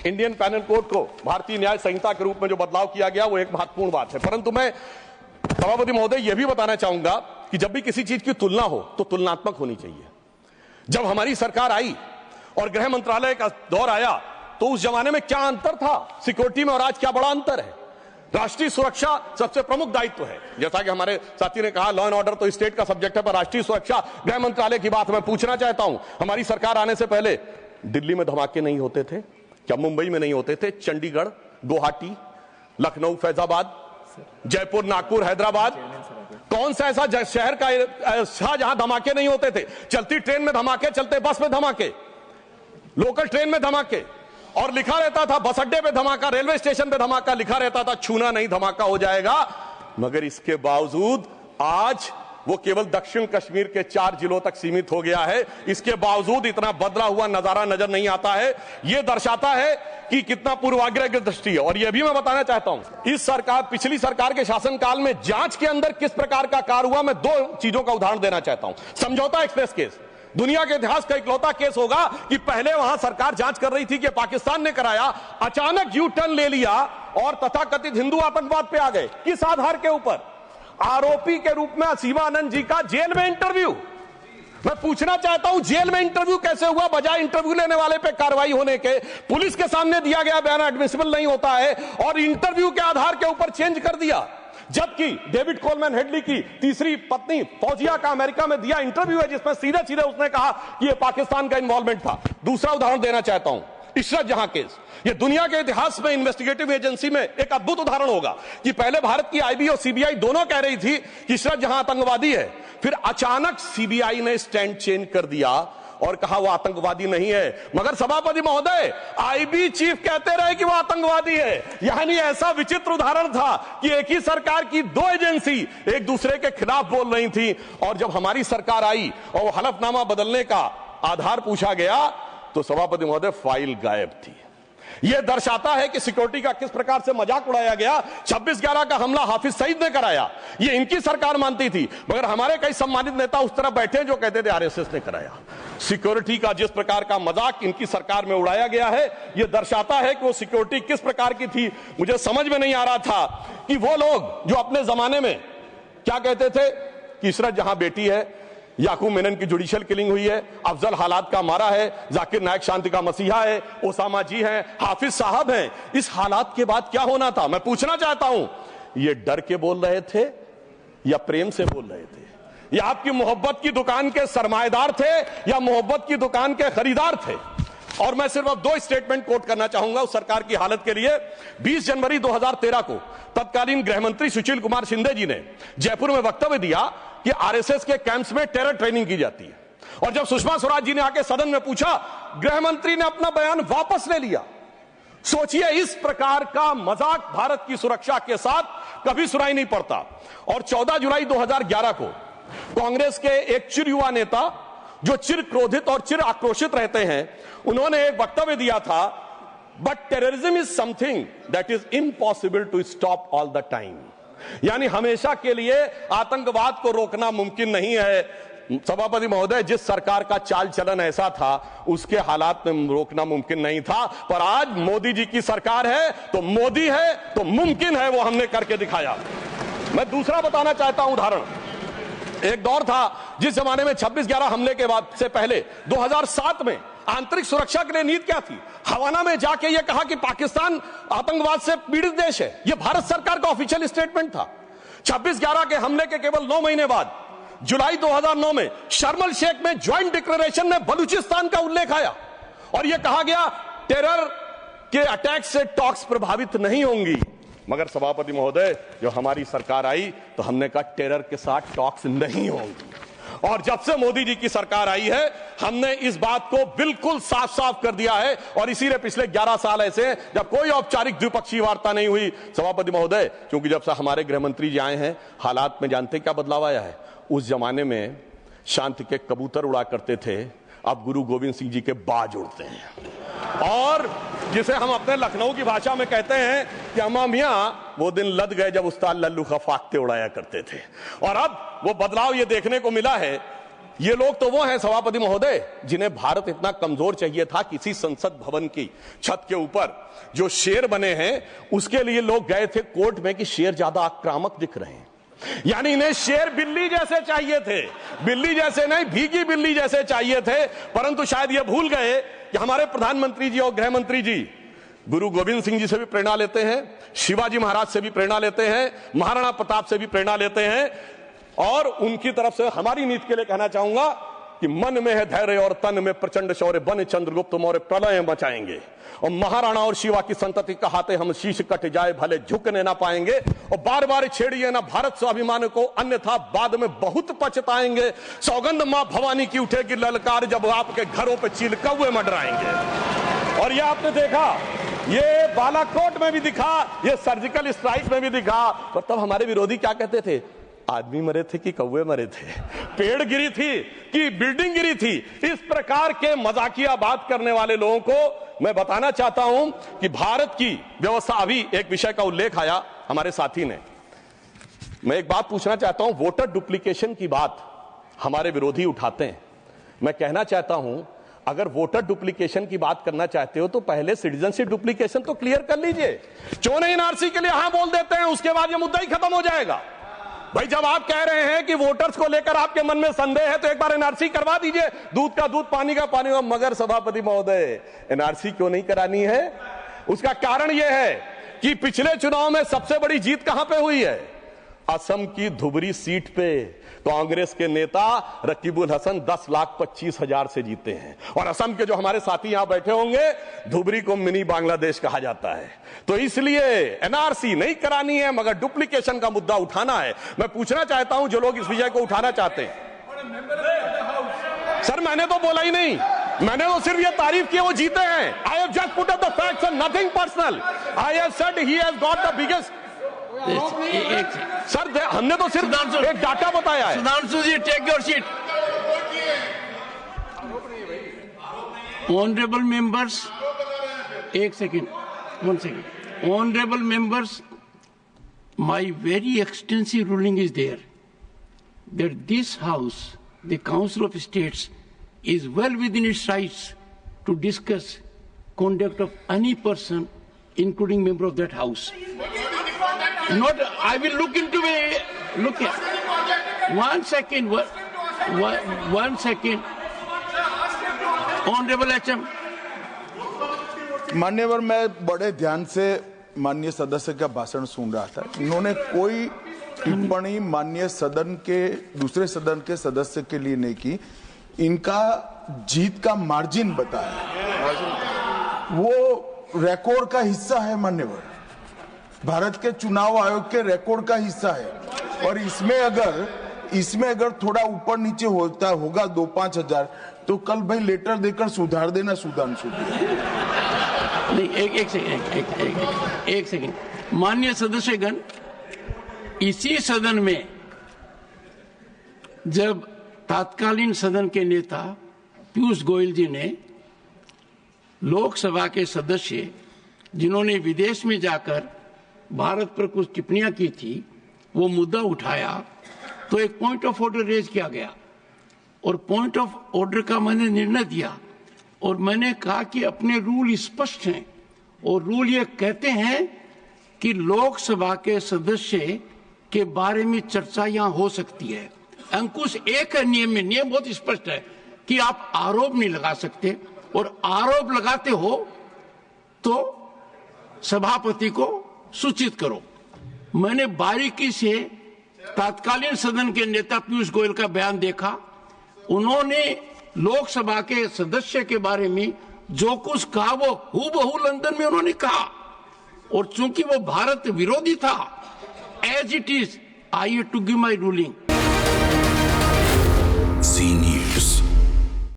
Indian panel code को भारतीय न्याय संहिता के रूप में जो बदलाव किया गया वो एक महत्वपूर्ण बात है, परंतु मैं सभापति महोदय यह भी बताना चाहूंगा कि जब भी किसी चीज की तुलना हो तो तुलनात्मक होनी चाहिए। जब हमारी सरकार आई और गृह मंत्रालय का दौर आया तो उस जमाने में क्या अंतर था सिक्योरिटी में और आज क्या बड़ा अंतर है। राष्ट्रीय सुरक्षा सबसे प्रमुख दायित्व है, जैसा कि हमारे साथी ने कहा, लॉ एंड ऑर्डर तो स्टेट का सब्जेक्ट है, पर राष्ट्रीय सुरक्षा गृह मंत्रालय की बात मैं पूछना चाहता हूं। हमारी सरकार आने से पहले दिल्ली में धमाके नहीं होते थे क्या? मुंबई में नहीं होते थे? चंडीगढ़, गुवाहाटी, लखनऊ, फैजाबाद, जयपुर, नागपुर, हैदराबाद, कौन सा ऐसा शहर का जहां धमाके नहीं होते थे? चलती ट्रेन में धमाके, चलते बस में धमाके, लोकल ट्रेन में धमाके, और लिखा रहता था बस अड्डे पे धमाका, रेलवे स्टेशन पे धमाका, लिखा रहता था छूना नहीं धमाका हो जाएगा। मगर इसके बावजूद आज वो केवल दक्षिण कश्मीर के 4 जिलों तक सीमित हो गया है। इसके बावजूद इतना बदला हुआ नजारा नजर नहीं आता है। यह दर्शाता है कि कितना पूर्वाग्रह की दृष्टि है। और यह भी मैं बताना चाहता हूं, इस सरकार, पिछली सरकार के शासनकाल में जांच के अंदर किस प्रकार का कार्य हुआ, मैं 2 चीजों का उदाहरण देना चाहता हूं। समझौता एक्सप्रेस केस दुनिया के इतिहास का इकलौता केस होगा कि पहले वहां सरकार जांच कर रही थी कि पाकिस्तान ने कराया, अचानक यू टर्न ले लिया और तथाकथित हिंदू आतंकवाद पे आ गए। किस आधार के ऊपर? आरोपी के रूप में असीमा आनंद जी का जेल में इंटरव्यू। मैं पूछना चाहता हूं जेल में इंटरव्यू कैसे हुआ? बजाय इंटरव्यू लेने वाले पे कार्रवाई होने के पुलिस के सामने दिया गया बयान एडमिसिबल नहीं होता है और इंटरव्यू के आधार के ऊपर चेंज कर दिया। जबकि डेविड कोलमैन हेडली की तीसरी पत्नी फौजिया का अमेरिका में दिया इंटरव्यू है जिसमें सीधे सीधे उसने कहा कि यह पाकिस्तान का इन्वॉल्वमेंट था। दूसरा उदाहरण देना चाहता हूं, इशरत जहां केस। यह दुनिया के इतिहास में इन्वेस्टिगेटिव एजेंसी में एक अद्भुत उदाहरण होगा कि पहले भारत की आईबी और सीबीआई दोनों कह रही थी कि इशरत जहां आतंकवादी है, फिर अचानक सीबीआई ने स्टैंड चेंज कर दिया और कहा वो आतंकवादी नहीं है। मगर सभापति महोदय, आईबी चीफ कहते रहे कि वो आतंकवादी है। यानी ऐसा विचित्र उदाहरण था कि एक ही सरकार की 2 एजेंसी एक दूसरे के खिलाफ बोल रही थी। और जब हमारी सरकार आई और वो हलफनामा बदलने का आधार पूछा गया तो सभापति महोदय फाइल गायब थी। यह दर्शाता है कि सिक्योरिटी का किस प्रकार से मजाक उड़ाया गया। 26/11 का हमला हाफिज सईद ने कराया, यह इनकी सरकार मानती थी, मगर हमारे कई सम्मानित नेता उस तरफ बैठे जो कहते थे आरएसएस ने कराया। सिक्योरिटी का जिस प्रकार का मजाक इनकी सरकार में उड़ाया गया है, यह दर्शाता है कि वो सिक्योरिटी किस प्रकार की थी। मुझे समझ में नहीं आ रहा था कि वो लोग जो अपने जमाने में क्या कहते थे कि इशरत जहां बेटी है, याकूब मेनन की जुडिशियल किलिंग हुई है, अफजल हालात का मारा है, जाकिर नायक शांति का मसीहा है, ओसामा जी हैं, हाफिज साहब हैं। इस हालात के बाद क्या होना था? मैं पूछना चाहता हूं, ये डर के बोल रहे थे या प्रेम से बोल रहे थे? या आपकी मोहब्बत की दुकान के सरमाएदार थे या मोहब्बत की दुकान के खरीदार थे? और मैं सिर्फ अब 2 स्टेटमेंट कोट करना चाहूंगा उस सरकार की हालत के लिए। 20 जनवरी 2013 को तत्कालीन गृह मंत्री सुशील कुमार शिंदे जी ने जयपुर में वक्तव्य दिया कि आरएसएस के कैंप्स में टेरर ट्रेनिंग की जाती है। और जब सुषमा स्वराज जी ने आके सदन में पूछा, गृह मंत्री ने अपना बयान वापस ले लिया। सोचिए, इस प्रकार का मजाक भारत की सुरक्षा के साथ कभी सुनाई नहीं पड़ता। और 14 जुलाई 2011 को कांग्रेस के एक चिर युवा नेता जो चिर क्रोधित और चिर आक्रोशित रहते हैं, उन्होंने एक वक्तव्य दिया था, but terrorism is something that is impossible to stop all the time. यानी हमेशा के लिए आतंकवाद को रोकना मुमकिन नहीं है। सभापति महोदय, जिस सरकार का चाल चलन ऐसा था उसके हालात में रोकना मुमकिन नहीं था, पर आज मोदी जी की सरकार है तो मोदी है तो मुमकिन है, वो हमने करके दिखाया। मैं दूसरा बताना चाहता हूं उदाहरण। एक दौर था जिस जमाने में 26/11 हमले के बाद से पहले 2007 में आंतरिक सुरक्षा के लिए नीति क्या थी? हवाना में जाके यह कहा कि पाकिस्तान आतंकवाद से पीड़ित देश है। यह भारत सरकार का ऑफिशियल स्टेटमेंट था। 26/11 के हमले के केवल 9 महीने बाद जुलाई 2009 में शर्म एल शेख में ज्वाइंट डिक्लेरेशन में बलूचिस्तान का उल्लेख आया और यह कहा गया टेरर के अटैक से टॉक्स प्रभावित नहीं होंगी। मगर सभापति महोदय, जो हमारी सरकार आई तो हमने कहा टेरर के साथ टॉक्स नहीं होंगी। और जब से मोदी जी की सरकार आई है, हमने इस बात को बिल्कुल साफ साफ कर दिया है। और इसीलिए पिछले 11 साल ऐसे जब कोई औपचारिक द्विपक्षीय वार्ता नहीं हुई सभापति महोदय, क्योंकि जब से हमारे गृह मंत्री जी आए हैं, हालात में जानते क्या बदलाव आया है? उस जमाने में शांति के कबूतर उड़ा करते थे, अब गुरु गोविंद सिंह जी के बाज उड़ते हैं। और जिसे हम अपने लखनऊ की भाषा में कहते हैं कि अम्मा मियां वो दिन लद गए जब उस्ताद लल्लू खा फाख्ते उड़ाया करते थे। और अब वो बदलाव ये देखने को मिला है ये लोग तो वो हैं सभापति महोदय जिन्हें भारत इतना कमजोर चाहिए था, किसी संसद भवन की छत के ऊपर जो शेर बने हैं उसके लिए लोग गए थे कोर्ट में कि शेर ज्यादा आक्रामक दिख रहे हैं। यानी इन्हें शेर बिल्ली जैसे चाहिए थे, बिल्ली जैसे नहीं, भीगी बिल्ली जैसे चाहिए थे। परंतु शायद ये भूल गए कि हमारे प्रधानमंत्री जी और गृह मंत्री जी गुरु गोविंद सिंह जी से भी प्रेरणा लेते हैं, शिवाजी महाराज से भी प्रेरणा लेते हैं, महाराणा प्रताप से भी प्रेरणा लेते हैं। और उनकी तरफ से हमारी नीति के लिए कहना चाहूंगा कि मन में है धैर्य और तन में प्रचंड शौर्य, बन चंद्रगुप्त मौर्य प्रलय मचाएंगे। और महाराणा और शिवा की संतति कहाते हम शीश कट जाए भले झुकने ना पाएंगे। और बार बार छेड़िए ना भारत स्वाभिमान को, अन्यथा बाद में बहुत पछताएंगे। सौगंध मां भवानी की उठेगी ललकार, जब आपके घरों पे चील कौवे मंडराएंगे। और ये आपने देखा, ये बालाकोट में भी दिखा, ये सर्जिकल स्ट्राइक में भी दिखा। और तब हमारे विरोधी क्या कहते थे, आदमी मरे थे कि कौवे मरे थे, पेड़ गिरी थी कि बिल्डिंग गिरी थी। इस प्रकार के मजाकिया बात करने वाले लोगों को मैं बताना चाहता हूं कि भारत की व्यवस्था, अभी एक विषय का उल्लेख आया हमारे साथी ने, मैं एक बात पूछना चाहता हूं। वोटर डुप्लीकेशन की बात हमारे विरोधी उठाते हैं। मैं कहना चाहता हूं, अगर वोटर डुप्लीकेशन की बात करना चाहते हो तो पहले सिटीजनशिप डुप्लीकेशन तो क्लियर कर लीजिए। क्यों नहीं एनआरसी के लिए हां बोल देते हैं, उसके बाद यह मुद्दा ही खत्म हो जाएगा। भाई जब आप कह रहे हैं कि वोटर्स को लेकर आपके मन में संदेह है तो एक बार एनआरसी करवा दीजिए, दूध का दूध पानी का पानी। मगर सभापति महोदय, एनआरसी क्यों नहीं करानी है? उसका कारण यह है कि पिछले चुनाव में सबसे बड़ी जीत कहां पे हुई है? असम की धुबरी सीट पे कांग्रेस के नेता रकीबुल हसन 10,25,000 से जीते हैं। और असम के जो हमारे साथी यहां बैठे होंगे, धुबरी को मिनी बांग्लादेश कहा जाता है। तो इसलिए एनआरसी नहीं करानी है, मगर डुप्लीकेशन का मुद्दा उठाना है। मैं पूछना चाहता हूं जो लोग इस विषय को उठाना चाहते हैं। सर मैंने तो बोला ही नहीं, मैंने तो सिर्फ ये तारीफ की वो जीते हैं। I have just put up the facts and nothing personal. I have said he has got the biggest. Sir हमने तो सिर्फ एक डाटा बताया है। Sudhanshu ji, take your seat. Honourable members, एक second, 1 second. Honorable members, my very extensive ruling is there that this House, the Council of States, is well within its rights to discuss conduct of any person, including member of that House. Not, I will look into it. Look here. 1 second. 1 second. Honorable HM. मान्यवर, मैं बड़े ध्यान से माननीय सदस्य का भाषण सुन रहा था। इन्होंने कोई टिप्पणी माननीय सदन के दूसरे सदन के सदस्य के लिए नहीं की। इनका जीत का मार्जिन बताया, वो रिकॉर्ड का हिस्सा है मान्यवर, भारत के चुनाव आयोग के रिकॉर्ड का हिस्सा है। और इसमें अगर थोड़ा ऊपर नीचे होता होगा 2-5 हजार, तो कल भाई लेटर देकर सुधार देना सुधांशु। नहीं, एक सेकंड। माननीय सदस्यगण, इसी सदन में जब तत्कालीन सदन के नेता पीयूष गोयल जी ने लोकसभा के सदस्य जिन्होंने विदेश में जाकर भारत पर कुछ टिप्पणियां की थी, वो मुद्दा उठाया तो एक पॉइंट ऑफ ऑर्डर रेज किया गया। और पॉइंट ऑफ ऑर्डर का मैंने निर्णय दिया और मैंने कहा कि अपने रूल स्पष्ट हैं और रूल ये कहते हैं कि लोकसभा के सदस्य के बारे में चर्चा यहां हो सकती है। अंकुश एक है नियम में, नियम बहुत स्पष्ट है कि आप आरोप नहीं लगा सकते, और आरोप लगाते हो तो सभापति को सूचित करो। मैंने बारीकी से तत्कालीन सदन के नेता पीयूष गोयल का बयान देखा। उन्होंने लोकसभा के सदस्य के बारे में जो कुछ कहा वो हूबहू लंदन में उन्होंने कहा। और चूंकि वो भारत विरोधी था, as it is I have to give my ruling.